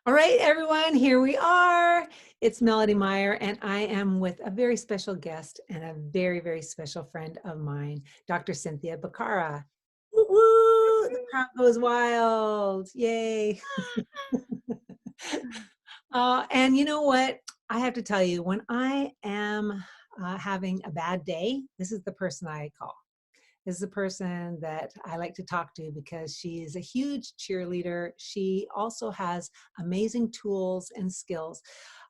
All right, everyone, here we are. It's Melodee Meyer, and I am with a very special guest and a very, very special friend of mine, Dr. Cynthia Bacara. Woo woo! The crowd goes wild. Yay. And you know what? I have to tell you, when I am having a bad day, this is the person I call. This is a person that I like to talk to because she is a huge cheerleader. She also has amazing tools and skills.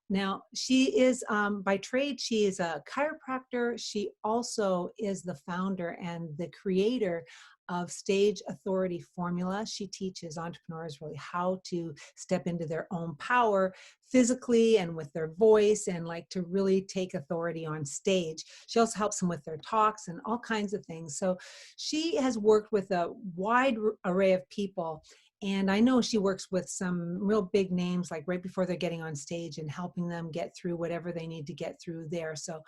Now, she is, by trade, she is a chiropractor. She also is the founder and the creator of Stage Authority Formula. She teaches entrepreneurs really how to step into their own power physically and with their voice and like to really take authority on stage. She also helps them with their talks and all kinds of things. So she has worked with a wide array of people, and I know she works with some real big names, like right before they're getting on stage and helping them get through whatever they need to get through there. So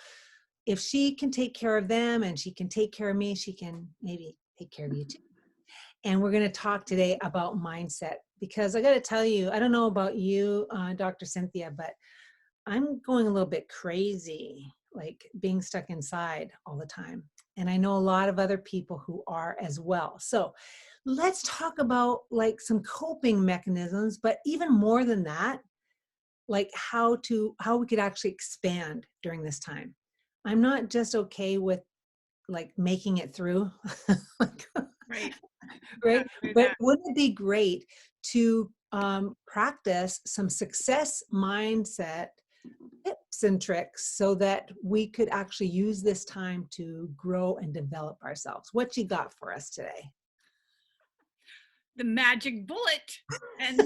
if she can take care of them and she can take care of me, she can maybe take care of you too. And we're going to talk today about mindset because I got to tell you, I don't know about you, Dr. Cynthia, but I'm going a little bit crazy, like being stuck inside all the time. And I know a lot of other people who are as well. So let's talk about like some coping mechanisms, but even more than that, like how we could actually expand during this time. I'm not just okay with like making it through. Right. Right? Exactly But that. wouldn't it be great to practice some success mindset tips and tricks so that we could actually use this time to grow and develop ourselves? What you got for us today? The magic bullet. And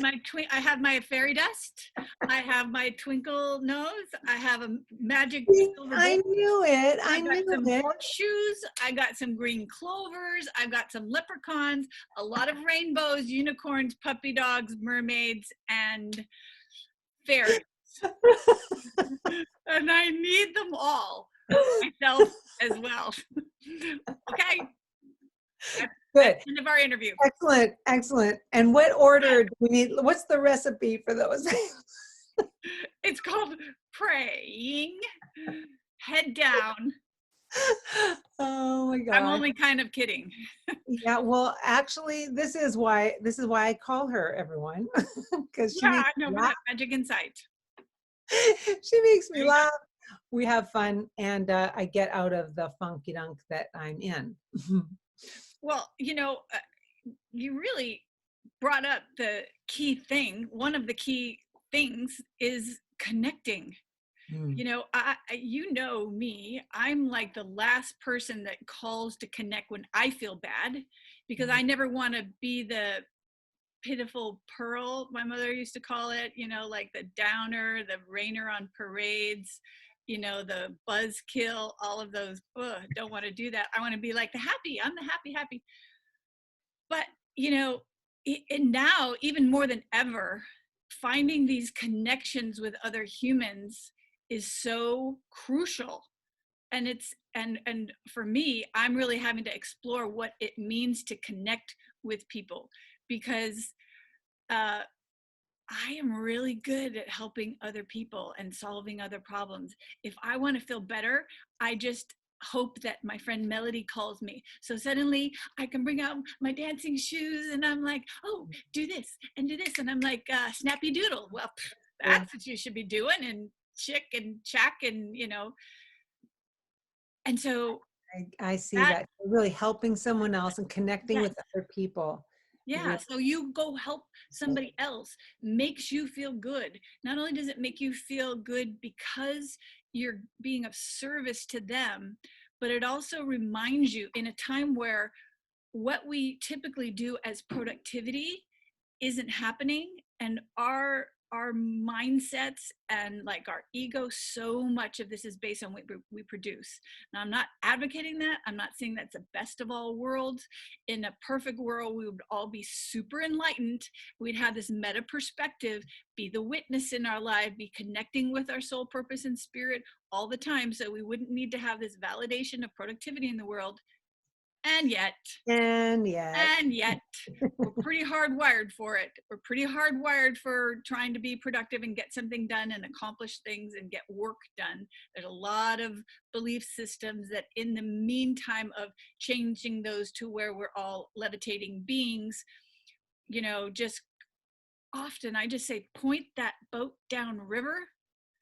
I have my fairy dust. I have my twinkle nose. I have a magic See, silver I bullet. knew it. I I've got knew some it. horseshoes. I got some green clovers. I've got some leprechauns, a lot of rainbows, unicorns, puppy dogs, mermaids, and fairies. And I need them all for myself as well. Okay. That's Good. the end of our interview. Excellent. Excellent. And what order do we need? What's the recipe for those? It's called praying, head down. Oh my I'm gosh. only kind of kidding. Yeah, well, actually, this is why I call her, everyone, because she Yeah, makes I know me for laugh. that magic insight. She makes me There you go. laugh. We have fun, and I get out of the funky dunk that I'm in. Well, you really brought up the key thing. One of the key things is connecting. Mm, You know me. I'm like the last person that calls to connect when I feel bad because mm. I never want to be the pitiful pearl, my mother used to call it, like the downer, the rainer on parades, the buzzkill, all of those. Ugh, don't want to do that. I want to be like the happy. I'm the happy, happy. But, you know, and now even more than ever, finding these connections with other humans is so crucial. And for me, I'm really having to explore what it means to connect with people because uh, I am really good at helping other people and solving other problems. If I want to feel better, I just hope that my friend Melody calls me. So suddenly I can bring out my dancing shoes and I'm like, oh, do this and do this. And I'm like, snappy doodle. Well, Cool. that's what you should be doing. And chick and chack and so I see that, that. You're really helping someone else and connecting yes. with other people. Yeah, Really. so you go help somebody else makes you feel good. Not only does it make you feel good because you're being of service to them, but it also reminds you in a time where what we typically do as productivity isn't happening, and our mindsets and like our ego, so much of this is based on what we produce. Now, I'm not advocating that. I'm not saying that's the best of all worlds. In a perfect world, we would all be super enlightened. We'd have this meta perspective, be the witness in our life, be connecting with our soul purpose and spirit all the time, so we wouldn't need to have this validation of productivity in the world. And yet, And yet, and yet, we're pretty hardwired for it. We're pretty hardwired for trying to be productive and get something done and accomplish things and get work done. There's a lot of belief systems that, in the meantime of changing those to where we're all levitating beings, just often I just say, point that boat down river.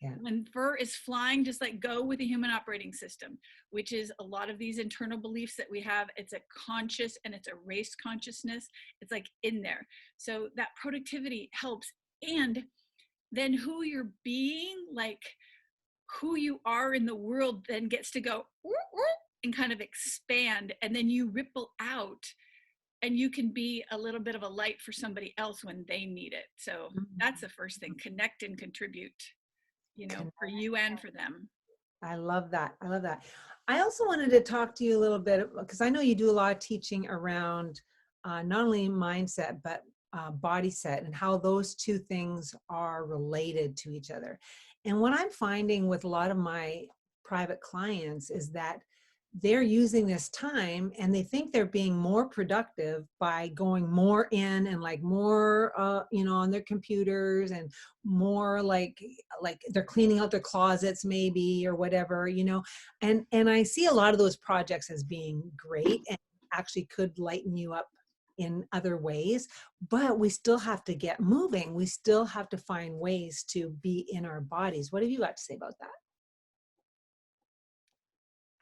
yeah. When fur is flying, just like go with the human operating system, which is a lot of these internal beliefs that we have. It's a conscious and it's a race consciousness. It's like in there. So that productivity helps. And then who you're being, like who you are in the world, then gets to go and kind of expand. And then you ripple out and you can be a little bit of a light for somebody else when they need it. So that's the first thing, connect and contribute, for you and for them. I love that. I love that. I also wanted to talk to you a little bit because I know you do a lot of teaching around not only mindset, but body set and how those two things are related to each other. And what I'm finding with a lot of my private clients is that they're using this time and they think they're being more productive by going more in and like more on their computers and more like they're cleaning out their closets maybe or whatever, and I see a lot of those projects as being great and actually could lighten you up in other ways, but we still have to get moving. We still have to find ways to be in our bodies. What have you got to say about that?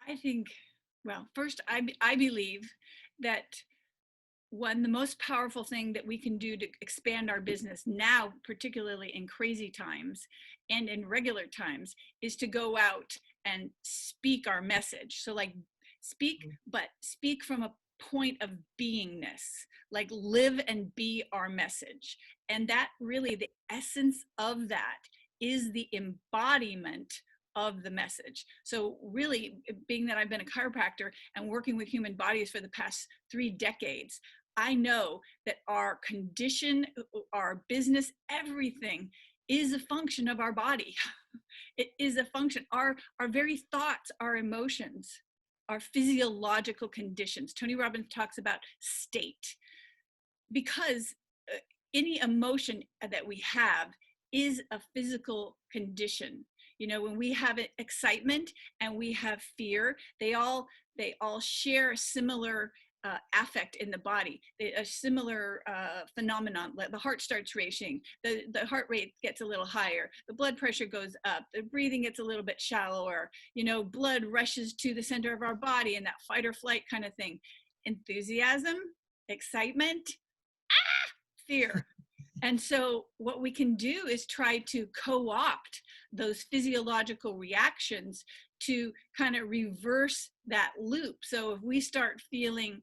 I think, well, first, I believe that the most powerful thing that we can do to expand our business now, particularly in crazy times and in regular times, is to go out and speak our message. So, like, speak, but speak from a point of beingness, like live and be our message. And that really, the essence of that is the embodiment of the message. So really, being that I've been a chiropractor and working with human bodies for the past 3 decades, I know that our condition, our business, everything is a function of our body. It is a function. Our very thoughts, our emotions, our physiological conditions. Tony Robbins talks about state, because any emotion that we have is a physical condition. When we have excitement and we have fear, they all share a similar affect in the body, a similar phenomenon. The heart starts racing, the heart rate gets a little higher, the blood pressure goes up, the breathing gets a little bit shallower, blood rushes to the center of our body, and that fight or flight kind of thing. Enthusiasm, excitement, fear. And so what we can do is try to co-opt those physiological reactions to kind of reverse that loop. So if we start feeling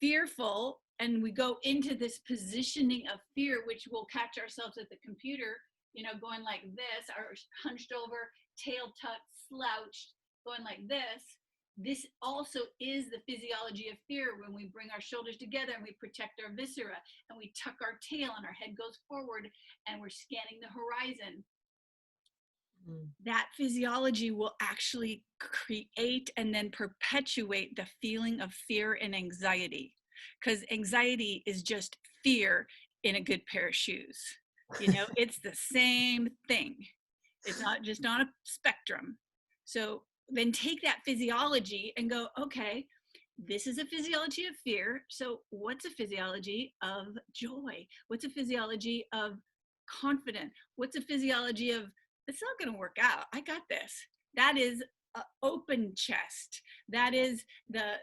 fearful and we go into this positioning of fear, which we'll catch ourselves at the computer, going like this, or hunched over, tail tucked, slouched, going like this also is the physiology of fear. When we bring our shoulders together and we protect our viscera and we tuck our tail and our head goes forward and we're scanning the horizon, that physiology will actually create and then perpetuate the feeling of fear and anxiety, because anxiety is just fear in a good pair of shoes. It's the same thing. It's not just on a spectrum. So then take that physiology and go, okay, this is a physiology of fear. So what's a physiology of joy? What's a physiology of confidence? What's a physiology of, it's not going to work out, I got this? That is an open chest. That is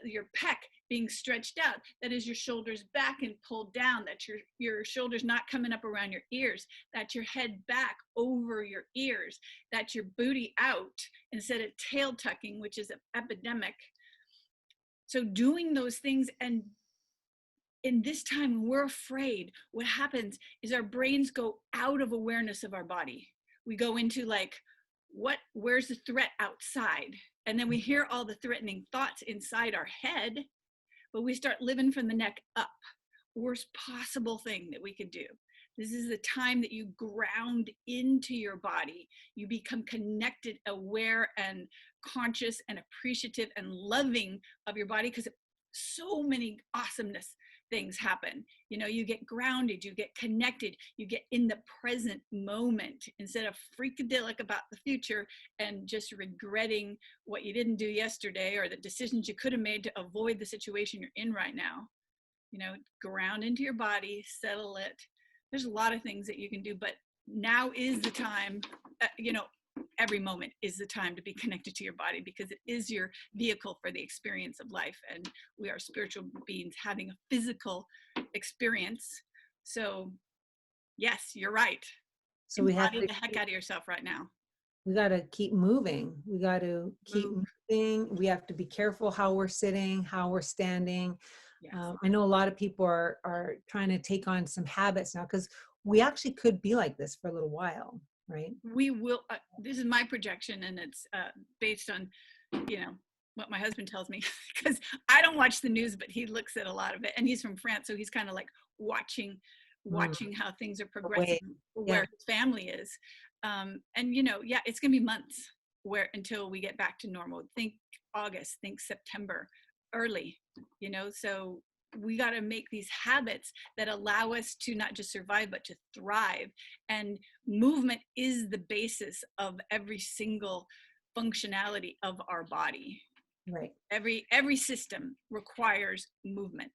your pec being stretched out. That is your shoulders back and pulled down. That's your shoulders not coming up around your ears. That's your head back over your ears. That's your booty out instead of tail tucking, which is an epidemic. So doing those things, and in this time when we're afraid, what happens is our brains go out of awareness of our body. We go into like, where's the threat outside? And then we hear all the threatening thoughts inside our head, but we start living from the neck up. Worst possible thing that we could do. This is the time that you ground into your body. You become connected, aware, and conscious and appreciative and loving of your body, because so many awesomeness things happen. You know, you get grounded, you get connected, you get in the present moment instead of freakadelic about the future and just regretting what you didn't do yesterday or the decisions you could have made to avoid the situation you're in right now. You know, ground into your body, settle it. There's a lot of things that you can do, but now is the time, you know, every moment is the time to be connected to your body, because it is your vehicle for the experience of life. And we are spiritual beings having a physical experience. So yes, you're right. So Embody the heck out of yourself right now. we got to keep moving. We got to keep Move. moving. We have to be careful how we're sitting, how we're standing. Yes. I know a lot of people are trying to take on some habits now, because we actually could be like this for a little while, right? We will, this is my projection, and it's based on, you know, what my husband tells me, because I don't watch the news, but he looks at a lot of it, and he's from France, so he's kind of like watching Mm, how things are progressing away. where Yeah, his family is. And you know, yeah, it's gonna be months where until we get back to normal. Think August, think September, early, you know. So we got to make these habits that allow us to not just survive but to thrive. And movement is the basis of every single functionality of our body. right. Every system requires movement.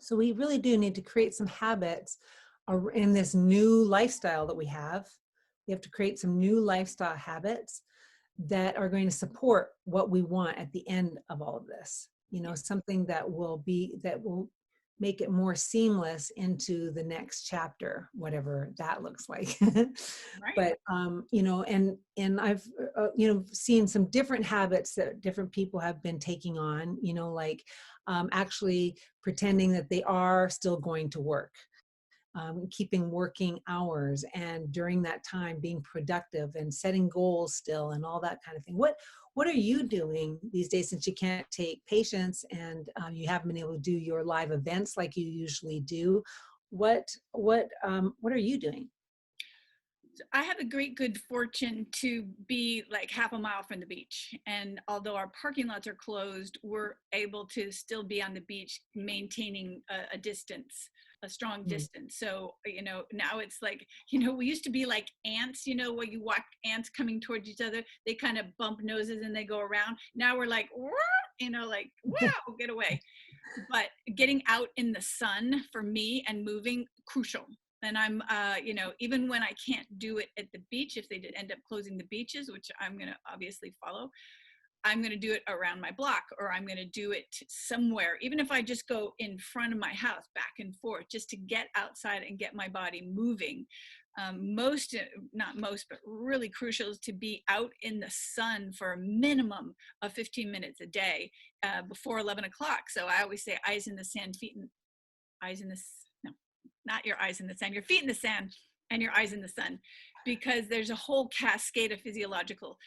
So we really do need to create some habits in this new lifestyle that we have. We have to create some new lifestyle habits that are going to support what we want at the end of all of this. You know, Yeah, something that will make it more seamless into the next chapter, whatever that looks like. right. But you know, and I've you know, seen some different habits that different people have been taking on. You know, like actually pretending that they are still going to work, keeping working hours, and during that time being productive and setting goals still, and all that kind of thing. What are you doing these days, since you can't take patients and you haven't been able to do your live events like you usually do? What are you doing? I have a great good fortune to be like half a mile from the beach. And although our parking lots are closed, we're able to still be on the beach, maintaining a distance, a strong Mm. distance. So, you know, now it's like, you know, we used to be like ants, you know, where you watch ants coming towards each other, they kind of bump noses and they go around. Now we're like, you know, like, wow, get away. But getting out in the sun for me and moving, crucial. And I'm you know, even when I can't do it at the beach, if they did end up closing the beaches, which I'm going to obviously follow, I'm going to do it around my block, or I'm going to do it somewhere, even if I just go in front of my house back and forth, just to get outside and get my body moving. Most, not most, but really crucial is to be out in the sun for a minimum of 15 minutes a day before 11 o'clock. So I always say eyes in the sand, feet in eyes in the, no, not your eyes in the sand, your feet in the sand and your eyes in the sun, because there's a whole cascade of physiological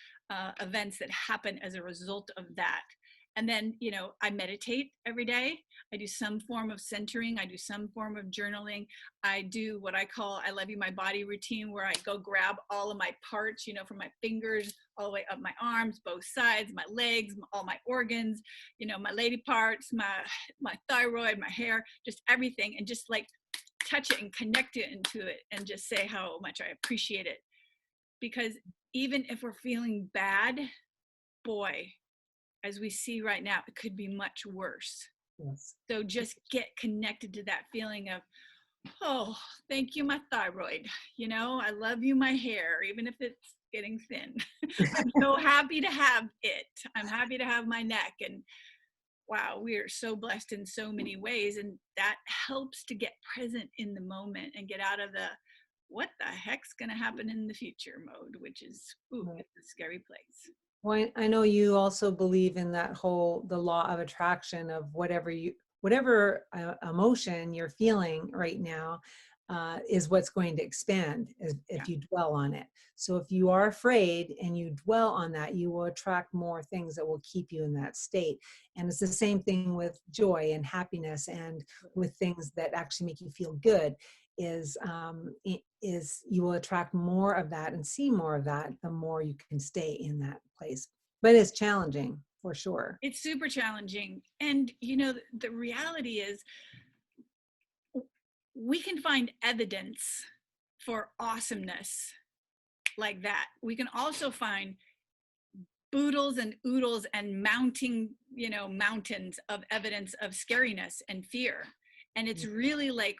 events that happen as a result of that. And then, you know, I meditate every day. I do some form of centering. I do some form of journaling. I do what I call I love you my body routine, where I go grab all of my parts, you know, from my fingers all the way up my arms, both sides, my legs, all my organs, you know, my lady parts, my thyroid, my hair, just everything, and just like touch it and connect it into it and just say how much I appreciate it. Because even if we're feeling bad, boy, as we see right now, it could be much worse. Yes. So just get connected to that feeling of, oh, thank you, my thyroid. You know, I love you, my hair, even if it's getting thin. I'm so happy to have it. I'm happy to have my neck. And wow, we are so blessed in so many ways. And that helps to get present in the moment and get out of the what the heck's going to happen in the future mode, which is, ooh, Right. it's a scary place. Well, I know you also believe in that whole, the law of attraction of whatever emotion you're feeling right now is what's going to expand Yeah. if you dwell on it. So if you are afraid and you dwell on that, you will attract more things that will keep you in that state. And it's the same thing with joy and happiness, and with things that actually make you feel good. Is you will attract more of that and see more of that the more you can stay in that place. But it's challenging for sure. It's super challenging. And, you know, the reality is we can find evidence for awesomeness like that. We can also find boodles and oodles and mounting, you know, mountains of evidence of scariness and fear. And it's really like,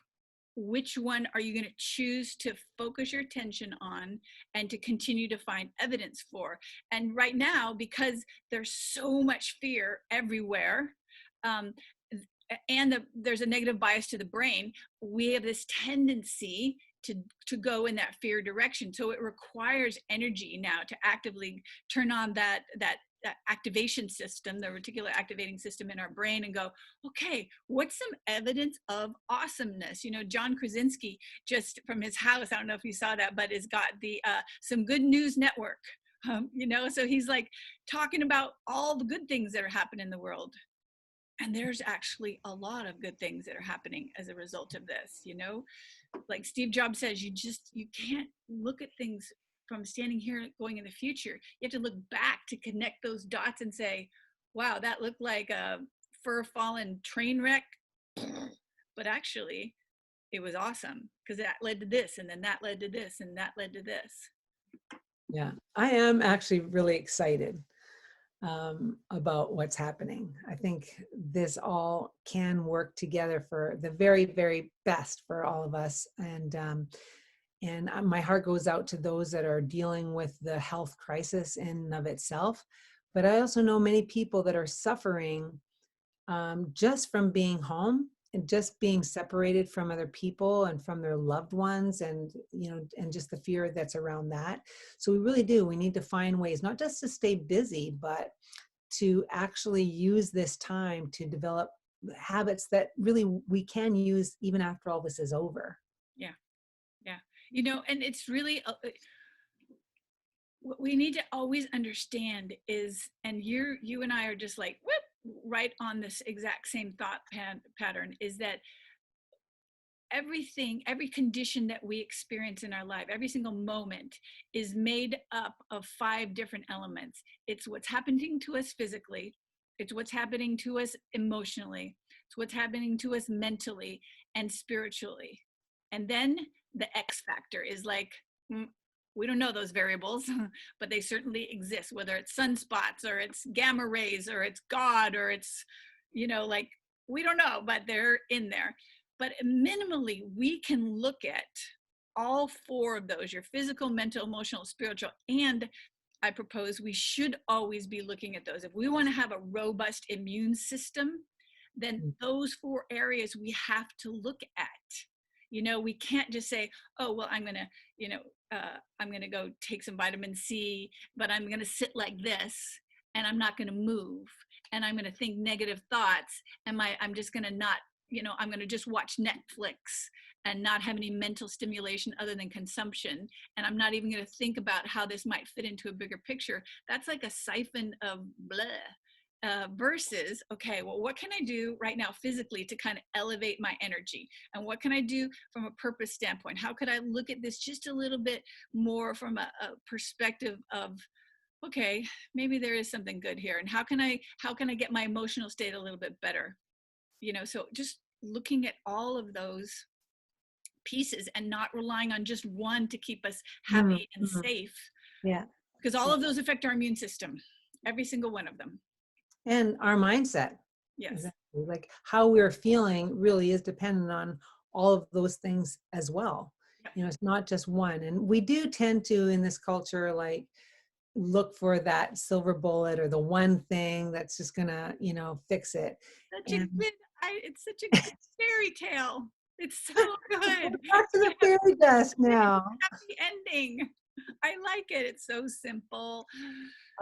which one are you going to choose to focus your attention on and to continue to find evidence for? And right now, because there's so much fear everywhere, um, and there's a negative bias to the brain, we have this tendency to go in that fear direction. So it requires energy now to actively turn on that activation system, the reticular activating system in our brain, and go, okay, what's some evidence of awesomeness? You know, John Krasinski, just from his house, I don't know if you saw that, but has got the Some Good News Network. You know, so he's like talking about all the good things that are happening in the world. And there's actually a lot of good things that are happening as a result of this. You know, like Steve Jobs says, you can't look at things from standing here going in the future. You have to look back to connect those dots and say, wow, that looked like a fur fallen train wreck, but actually it was awesome because that led to this, and then that led to this, and that led to this. Yeah, I am actually really excited about what's happening. I think this all can work together for the very, very best for all of us. And my heart goes out to those that are dealing with the health crisis in and of itself. But I also know many people that are suffering just from being home and just being separated from other people and from their loved ones, and and just the fear that's around that. So we need to find ways not just to stay busy, but to actually use this time to develop habits that really we can use even after all this is over. Yeah, yeah. You know, and it's really what we need to always understand is, and you and I are just like whoop, right on this exact same thought pattern, is that everything, every condition that we experience in our life, every single moment is made up of 5 different elements. It's what's happening to us physically, it's what's happening to us emotionally, it's what's happening to us mentally and spiritually. And then the X factor is like, we don't know those variables, but they certainly exist, whether it's sunspots or it's gamma rays or it's God or it's, you know, like, we don't know, but they're in there. But minimally, we can look at all 4 of those: your physical, mental, emotional, spiritual. And I propose we should always be looking at those. If we want to have a robust immune system, then those 4 areas we have to look at. You know, we can't just say, oh, well, I'm going to, I'm going to go take some vitamin C, but I'm going to sit like this and I'm not going to move. And I'm going to think negative thoughts. And I'm just going to not, I'm going to just watch Netflix and not have any mental stimulation other than consumption. And I'm not even going to think about how this might fit into a bigger picture. That's like a siphon of blah. Versus, okay, well, what can I do right now physically to kind of elevate my energy? And what can I do from a purpose standpoint? How could I look at this just a little bit more from a perspective of, okay, maybe there is something good here, and how can I get my emotional state a little bit better? So just looking at all of those pieces and not relying on just one to keep us happy and Mm-hmm. safe, Yeah. because all of those affect our immune system, every single one of them. And our mindset. Yes. Exactly. Like how we're feeling really is dependent on all of those things as well. Yep. It's not just one. And we do tend to, in this culture, like look for that silver bullet or the one thing that's just gonna, fix it. Such a And good, it's such a good fairy tale. It's so good. back to the fairy dust now. Happy ending. I like it. It's so simple.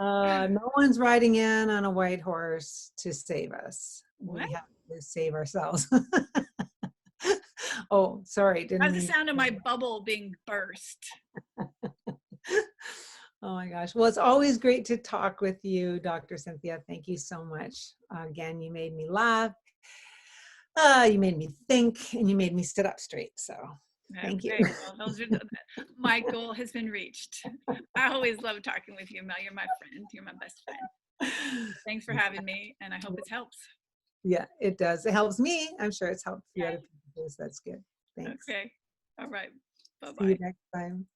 No one's riding in on a white horse to save us. What? We have to save ourselves. Oh, sorry, didn't That's the mean. sound of my bubble being burst. Oh my gosh. Well, it's always great to talk with you, Dr. Cynthia. Thank you so much. Again, you made me laugh. You made me think, and you made me sit up straight. So Thank you. Okay, well, those are my goal has been reached. I always love talking with you, Mel. You're my friend. You're my best friend. Thanks for having me, and I hope it helps. Yeah, it does. It helps me. I'm sure it's helped a few other Okay. people too, so that's good. Thanks. Okay. All right. See you Bye-bye. next time.